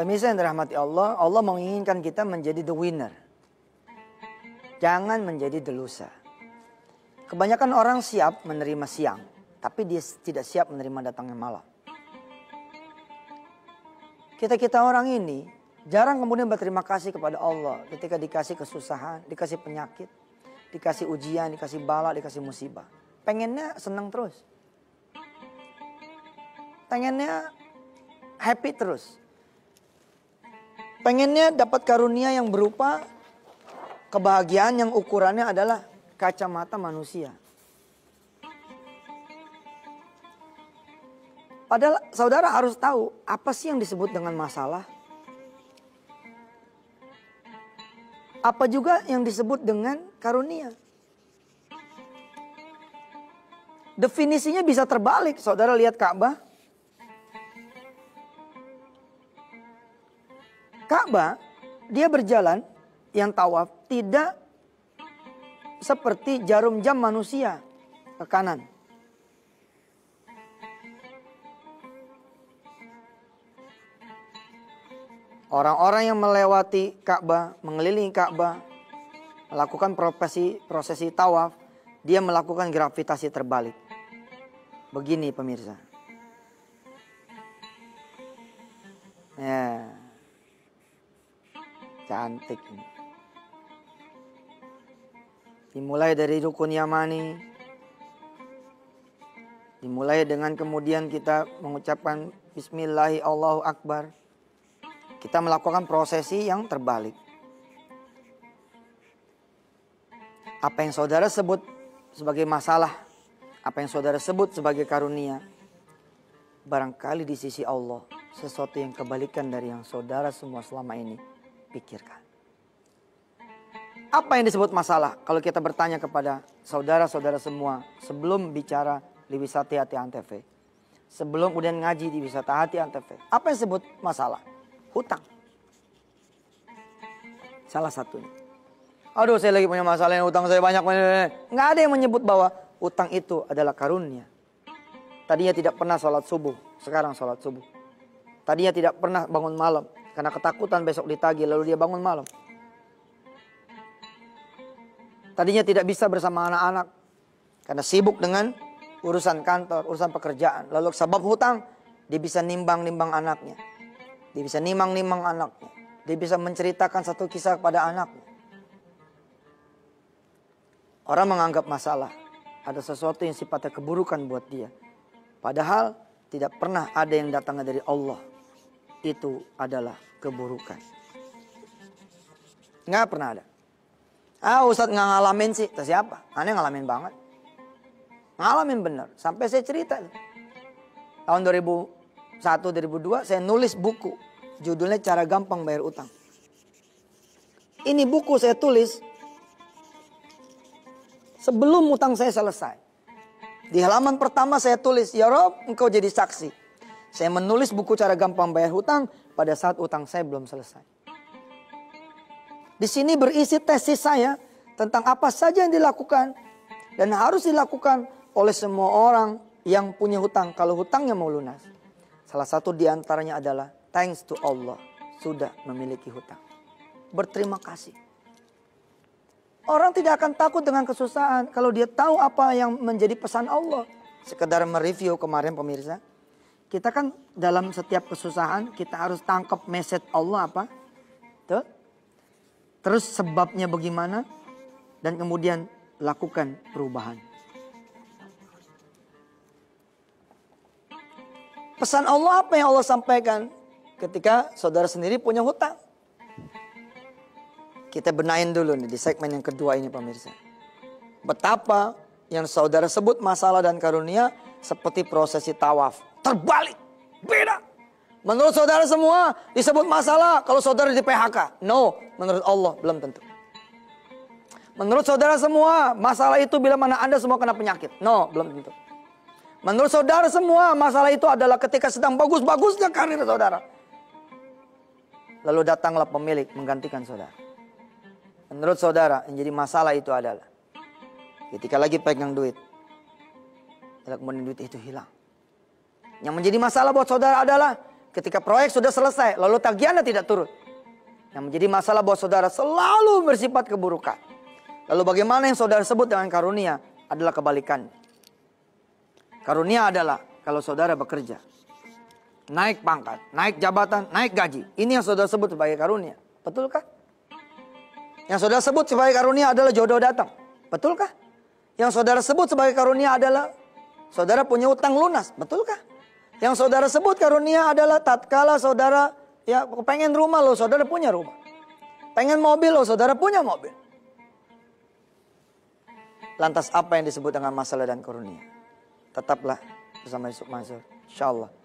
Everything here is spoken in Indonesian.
Pemirsa yang dirahmati Allah, Allah menginginkan kita menjadi the winner. Jangan menjadi the loser. Kebanyakan orang siap menerima siang, tapi dia tidak siap menerima datangnya malam. Kita orang ini jarang kemudian berterima kasih kepada Allah ketika dikasih kesusahan, dikasih penyakit, dikasih ujian, dikasih bala, dikasih musibah. Pengennya senang terus. Pengennya happy terus. Pengennya dapat karunia yang berupa kebahagiaan yang ukurannya adalah kacamata manusia. Padahal saudara harus tahu apa sih yang disebut dengan masalah. Apa juga yang disebut dengan karunia. Definisinya bisa terbalik. Saudara lihat Ka'bah. Ka'bah, dia berjalan yang tawaf tidak seperti jarum jam manusia ke kanan. Orang-orang yang melewati Ka'bah, mengelilingi Ka'bah, melakukan prosesi tawaf, dia melakukan gravitasi terbalik. Begini pemirsa. Ya. Cantik ini. Dimulai dari rukun Yamani. Dimulai dengan kemudian kita mengucapkan Bismillahi Allahu Akbar. Kita melakukan prosesi yang terbalik. Apa yang saudara sebut sebagai masalah, apa yang saudara sebut sebagai karunia, barangkali di sisi Allah sesuatu yang kebalikan dari yang saudara semua selama ini pikirkan. Apa yang disebut masalah? Kalau kita bertanya kepada saudara-saudara semua sebelum bicara di Wisata Hati Antv, sebelum kemudian ngaji di Wisata Hati Antv, apa yang disebut masalah? Hutang. Salah satunya. Aduh, saya lagi punya masalah, yang hutang saya banyak. Nggak ada yang menyebut bahwa hutang itu adalah karunia. Tadinya tidak pernah sholat subuh, sekarang sholat subuh. Tadinya tidak pernah bangun malam karena ketakutan besok ditagih, lalu dia bangun malam. Tadinya tidak bisa bersama anak-anak karena sibuk dengan urusan kantor, urusan pekerjaan. Lalu sebab hutang, dia bisa nimbang-nimbang anaknya. Dia bisa nimang-nimang anaknya. Dia bisa menceritakan satu kisah kepada anaknya. Orang menganggap masalah ada sesuatu yang sifatnya keburukan buat dia. Padahal tidak pernah ada yang datangnya dari Allah. Itu adalah keburukan. Nggak pernah ada. Ustadz nggak ngalamin sih. Terus siapa? Aneh ngalamin banget. Ngalamin bener. Sampai saya cerita. Tahun 2001-2002 saya nulis buku. Judulnya Cara Gampang Bayar Utang. Ini buku saya tulis sebelum utang saya selesai. Di halaman pertama saya tulis, ya Rob, engkau jadi saksi. Saya menulis buku Cara Gampang Bayar Hutang pada saat utang saya belum selesai. Di sini berisi tesis saya tentang apa saja yang dilakukan dan harus dilakukan oleh semua orang yang punya hutang kalau hutangnya mau lunas. Salah satu di antaranya adalah thanks to Allah sudah memiliki hutang. Berterima kasih. Orang tidak akan takut dengan kesusahan kalau dia tahu apa yang menjadi pesan Allah. Sekedar mereview kemarin pemirsa. Kita kan dalam setiap kesusahan kita harus tangkap message Allah apa? Tuh. Terus sebabnya bagaimana? Dan kemudian lakukan perubahan. Pesan Allah apa yang Allah sampaikan ketika saudara sendiri punya hutang? Kita benahin dulu nih di segmen yang kedua ini pemirsa. Betapa yang saudara sebut masalah dan karunia seperti prosesi tawaf. Terbalik, beda. Menurut saudara semua disebut masalah kalau saudara di PHK. No, menurut Allah belum tentu. Menurut saudara semua masalah itu bila mana Anda semua kena penyakit. No, belum tentu. Menurut saudara semua masalah itu adalah ketika sedang bagus-bagusnya karir saudara. Lalu datanglah pemilik menggantikan saudara. Menurut saudara yang jadi masalah itu adalah ketika lagi pegang duit. Lalu kemudian duit itu hilang. Yang menjadi masalah buat saudara adalah Ketika proyek sudah selesai, lalu tagihannya tidak turun. Yang menjadi masalah bahwa saudara selalu bersifat keburukan. Lalu bagaimana yang saudara sebut dengan karunia adalah kebalikannya. Karunia adalah kalau saudara bekerja, naik pangkat, naik jabatan, naik gaji. Ini yang saudara sebut sebagai karunia. Betulkah? Yang saudara sebut sebagai karunia adalah jodoh datang. Betulkah? Yang saudara sebut sebagai karunia adalah saudara punya utang lunas. Betulkah? Yang saudara sebut karunia adalah tatkala saudara ya pengen rumah loh, saudara punya rumah. Pengen mobil loh, saudara punya mobil. Lantas apa yang disebut dengan masalah dan karunia? Tetaplah bersama Yusuf Mansur, insya Allah.